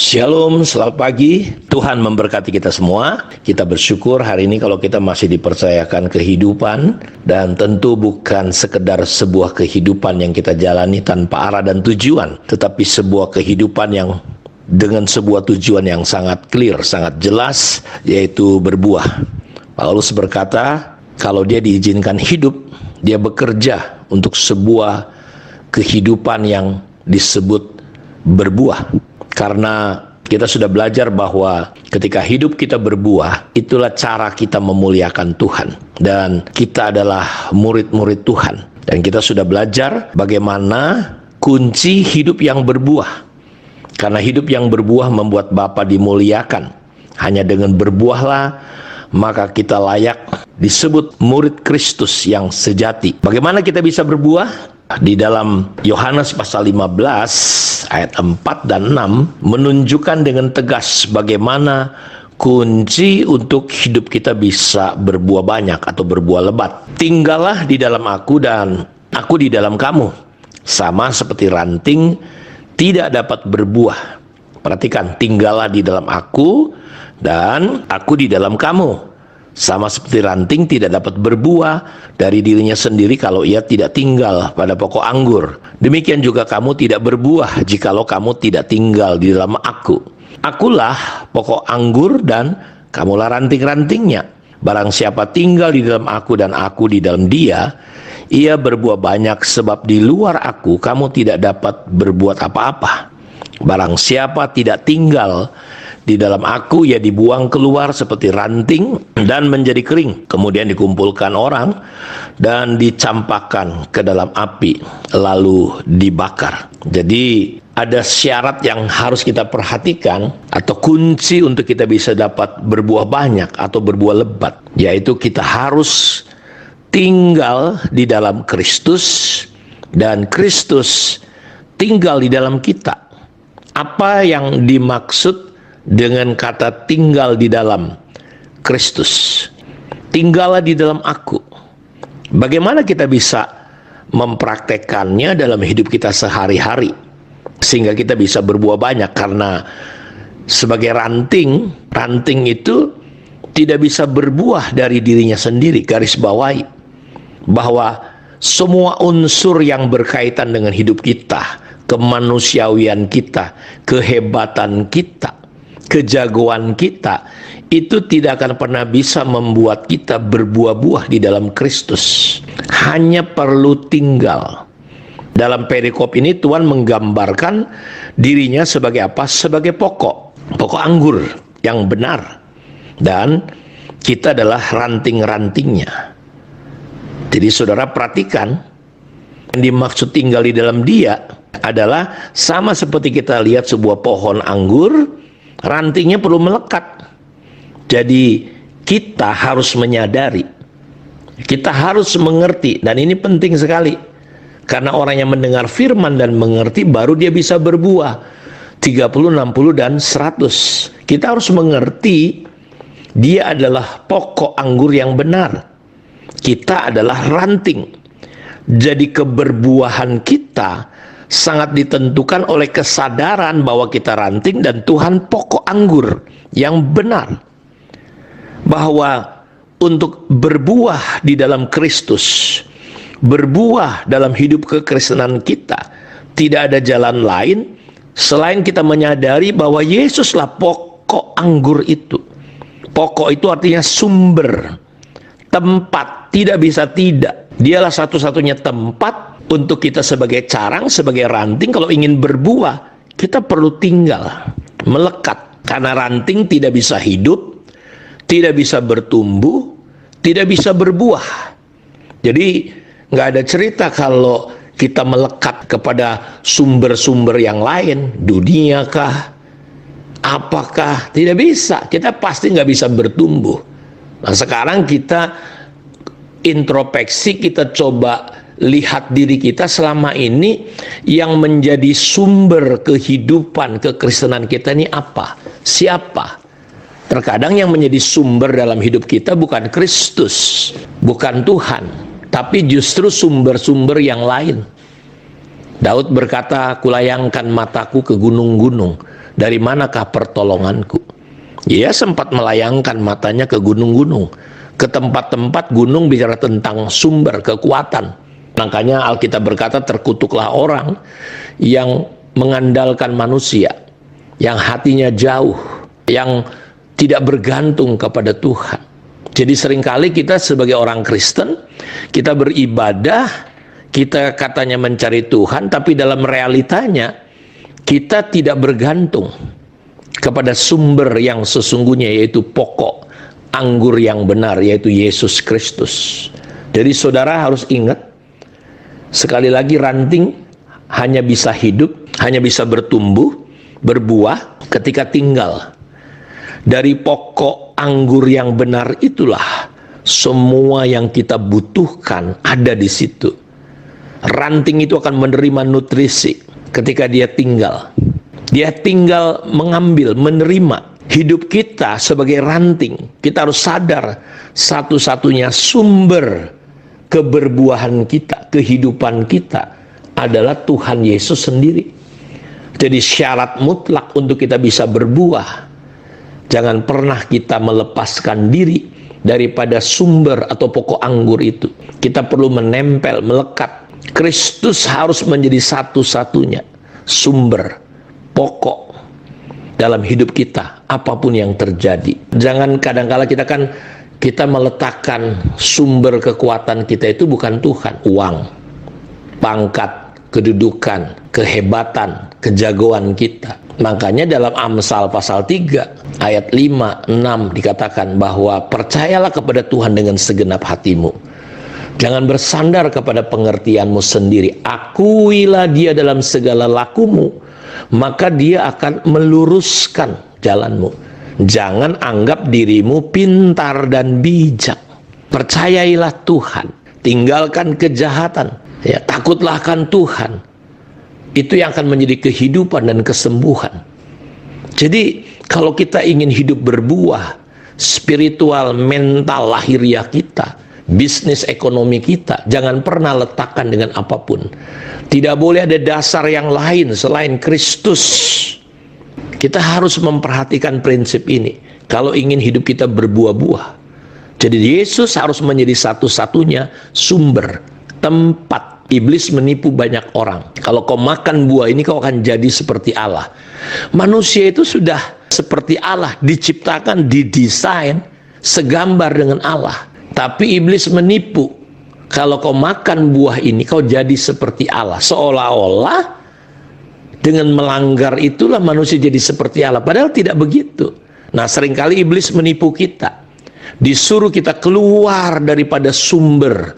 Shalom, selamat pagi. Tuhan memberkati kita semua. Kita bersyukur hari ini kalau kita masih dipercayakan kehidupan, dan tentu bukan sekedar sebuah kehidupan yang kita jalani tanpa arah dan tujuan, tetapi sebuah kehidupan yang dengan sebuah tujuan yang sangat clear, sangat jelas, yaitu berbuah. Paulus berkata, kalau dia diizinkan hidup, dia bekerja untuk sebuah kehidupan yang disebut berbuah. Karena kita sudah belajar bahwa ketika hidup kita berbuah, itulah cara kita memuliakan Tuhan. Dan kita adalah murid-murid Tuhan. Dan kita sudah belajar bagaimana kunci hidup yang berbuah. Karena hidup yang berbuah membuat Bapa dimuliakan. Hanya dengan berbuahlah, maka kita layak disebut murid Kristus yang sejati. Bagaimana kita bisa berbuah? Di dalam Yohanes pasal 15 ayat 4 dan 6 menunjukkan dengan tegas bagaimana kunci untuk hidup kita bisa berbuah banyak atau berbuah lebat. Tinggallah di dalam aku dan aku di dalam kamu. Sama seperti ranting tidak dapat berbuah. Perhatikan, tinggallah di dalam aku dan aku di dalam kamu. Sama seperti ranting tidak dapat berbuah dari dirinya sendiri kalau ia tidak tinggal pada pokok anggur. Demikian juga kamu tidak berbuah jikalau kamu tidak tinggal di dalam aku. Akulah pokok anggur dan kamulah ranting-rantingnya. Barang siapa tinggal di dalam aku dan aku di dalam dia, ia berbuah banyak, sebab di luar aku kamu tidak dapat berbuat apa-apa. Barang siapa tidak tinggal di dalam aku, ia dibuang keluar seperti ranting dan menjadi kering. Kemudian dikumpulkan orang dan dicampakkan ke dalam api, lalu dibakar. Jadi ada syarat yang harus kita perhatikan, atau kunci untuk kita bisa dapat berbuah banyak atau berbuah lebat, yaitu kita harus tinggal di dalam Kristus dan Kristus tinggal di dalam kita. Apa yang dimaksud dengan kata tinggal di dalam Kristus? Tinggallah di dalam aku. Bagaimana kita bisa mempraktekannya dalam hidup kita sehari-hari sehingga kita bisa berbuah banyak? Karena sebagai ranting itu tidak bisa berbuah dari dirinya sendiri. Garis bawahi bahwa semua unsur yang berkaitan dengan hidup kita, kemanusiawian kita, kehebatan kita, kejagoan kita, itu tidak akan pernah bisa membuat kita berbuah-buah di dalam Kristus. Hanya perlu tinggal. Dalam perikop ini Tuhan menggambarkan dirinya sebagai apa? Sebagai pokok anggur yang benar. Dan kita adalah ranting-rantingnya. Jadi saudara perhatikan, yang dimaksud tinggal di dalam dia adalah sama seperti kita lihat sebuah pohon anggur, rantingnya perlu melekat. Jadi kita harus menyadari, kita harus mengerti, dan ini penting sekali. Karena orang yang mendengar firman dan mengerti, baru dia bisa berbuah 30, 60, dan 100. Kita harus mengerti dia adalah pokok anggur yang benar. Kita adalah ranting. Jadi keberbuahan kita sangat ditentukan oleh kesadaran bahwa kita ranting dan Tuhan pokok anggur yang benar. Bahwa untuk berbuah di dalam Kristus, berbuah dalam hidup kekristenan kita, tidak ada jalan lain selain kita menyadari bahwa Yesuslah pokok anggur itu. Pokok itu artinya sumber, tempat, tidak bisa tidak. Dialah satu-satunya tempat untuk kita sebagai carang, sebagai ranting. Kalau ingin berbuah, kita perlu tinggal, melekat. Karena ranting tidak bisa hidup, tidak bisa bertumbuh, tidak bisa berbuah. Jadi nggak ada cerita kalau kita melekat kepada sumber-sumber yang lain, dunia kah, apakah, tidak bisa. Kita pasti nggak bisa bertumbuh. Nah sekarang kita introspeksi, kita coba lihat diri kita selama ini, yang menjadi sumber kehidupan kekristenan kita ini apa? Siapa? Terkadang yang menjadi sumber dalam hidup kita bukan Kristus, bukan Tuhan, tapi justru sumber-sumber yang lain. Daud berkata, kulayangkan mataku ke gunung-gunung. Dari manakah pertolonganku? Dia sempat melayangkan matanya ke gunung-gunung, ke tempat-tempat gunung bicara tentang sumber kekuatan. Makanya Alkitab berkata, terkutuklah orang yang mengandalkan manusia, yang hatinya jauh, yang tidak bergantung kepada Tuhan. Jadi seringkali kita sebagai orang Kristen, kita beribadah, kita katanya mencari Tuhan, tapi dalam realitanya kita tidak bergantung kepada sumber yang sesungguhnya, yaitu pokok anggur yang benar, yaitu Yesus Kristus. Jadi saudara harus ingat, sekali lagi, ranting hanya bisa hidup, hanya bisa bertumbuh, berbuah ketika tinggal. Dari pokok anggur yang benar itulah semua yang kita butuhkan ada di situ. Ranting itu akan menerima nutrisi ketika dia tinggal. Dia tinggal mengambil, menerima. Hidup kita sebagai ranting, kita harus sadar satu-satunya sumber keberbuahan kita, kehidupan kita adalah Tuhan Yesus sendiri. Jadi syarat mutlak untuk kita bisa berbuah, jangan pernah kita melepaskan diri daripada sumber atau pokok anggur itu. Kita perlu menempel, melekat. Kristus harus menjadi satu-satunya sumber, pokok dalam hidup kita, apapun yang terjadi. Jangan kadang-kala kita meletakkan sumber kekuatan kita itu bukan Tuhan, uang, pangkat, kedudukan, kehebatan, kejagoan kita. Makanya dalam Amsal pasal 3 ayat 5, 6 dikatakan bahwa percayalah kepada Tuhan dengan segenap hatimu. Jangan bersandar kepada pengertianmu sendiri. Akuilah dia dalam segala lakumu, maka dia akan meluruskan jalanmu. Jangan anggap dirimu pintar dan bijak. Percayailah Tuhan, tinggalkan kejahatan, ya, takutlah akan Tuhan. Itu yang akan menjadi kehidupan dan kesembuhan. Jadi kalau kita ingin hidup berbuah, spiritual, mental, lahiriah kita, bisnis ekonomi kita, jangan pernah letakkan dengan apapun. Tidak boleh ada dasar yang lain selain Kristus. Kita harus memperhatikan prinsip ini kalau ingin hidup kita berbuah-buah. Jadi Yesus harus menjadi satu-satunya sumber, tempat. Iblis menipu banyak orang. Kalau kau makan buah ini, kau akan jadi seperti Allah. Manusia itu sudah seperti Allah, diciptakan, didesain segambar dengan Allah. Tapi iblis menipu, kalau kau makan buah ini, kau jadi seperti Allah. Seolah-olah dengan melanggar itulah manusia jadi seperti Allah. Padahal tidak begitu. Nah, seringkali iblis menipu kita. Disuruh kita keluar daripada sumber,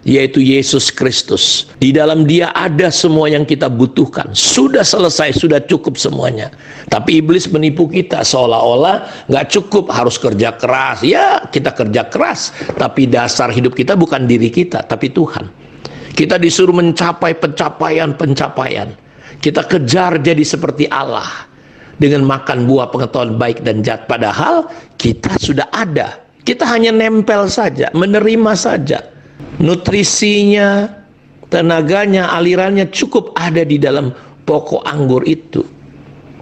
yaitu Yesus Kristus. Di dalam dia ada semua yang kita butuhkan. Sudah selesai, sudah cukup semuanya. Tapi iblis menipu kita seolah-olah nggak cukup, harus kerja keras. Ya, kita kerja keras, tapi dasar hidup kita bukan diri kita, tapi Tuhan. Kita disuruh mencapai pencapaian. Kita kejar jadi seperti Allah dengan makan buah pengetahuan baik dan jahat. Padahal kita sudah ada. Kita hanya nempel saja, menerima saja. Nutrisinya, tenaganya, alirannya cukup ada di dalam pokok anggur itu.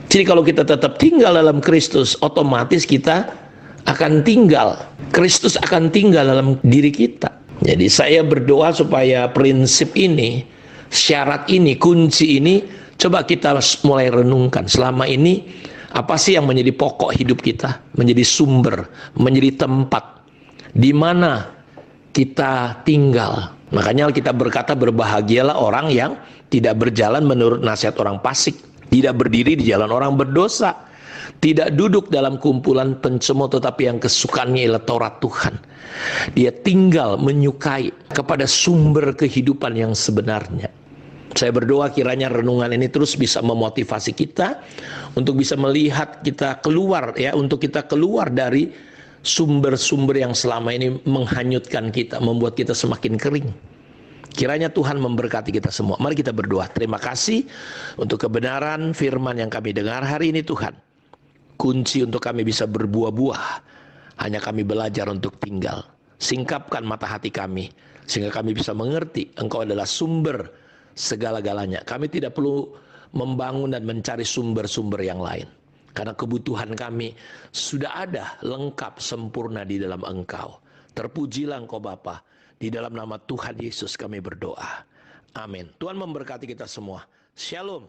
Jadi kalau kita tetap tinggal dalam Kristus, otomatis kita akan tinggal. Kristus akan tinggal dalam diri kita. Jadi saya berdoa supaya prinsip ini, syarat ini, kunci ini, coba kita mulai renungkan. Selama ini, apa sih yang menjadi pokok hidup kita? Menjadi sumber, menjadi tempat di mana kita tinggal. Makanya kita berkata, berbahagialah orang yang tidak berjalan menurut nasihat orang fasik, tidak berdiri di jalan orang berdosa, tidak duduk dalam kumpulan pencemooh, tetapi yang kesukaannya ialah Taurat Tuhan. Dia tinggal menyukai kepada sumber kehidupan yang sebenarnya. Saya berdoa kiranya renungan ini terus bisa memotivasi kita untuk bisa melihat kita keluar, ya, untuk kita keluar dari sumber-sumber yang selama ini menghanyutkan kita, membuat kita semakin kering. Kiranya Tuhan memberkati kita semua. Mari kita berdoa. Terima kasih untuk kebenaran firman yang kami dengar hari ini, Tuhan. Kunci untuk kami bisa berbuah-buah, hanya kami belajar untuk tinggal. Singkapkan mata hati kami, sehingga kami bisa mengerti Engkau adalah sumber segala-galanya. Kami tidak perlu membangun dan mencari sumber-sumber yang lain. Karena kebutuhan kami sudah ada lengkap sempurna di dalam Engkau. Terpujilah Engkau Bapa. Di dalam nama Tuhan Yesus kami berdoa. Amin. Tuhan memberkati kita semua. Shalom.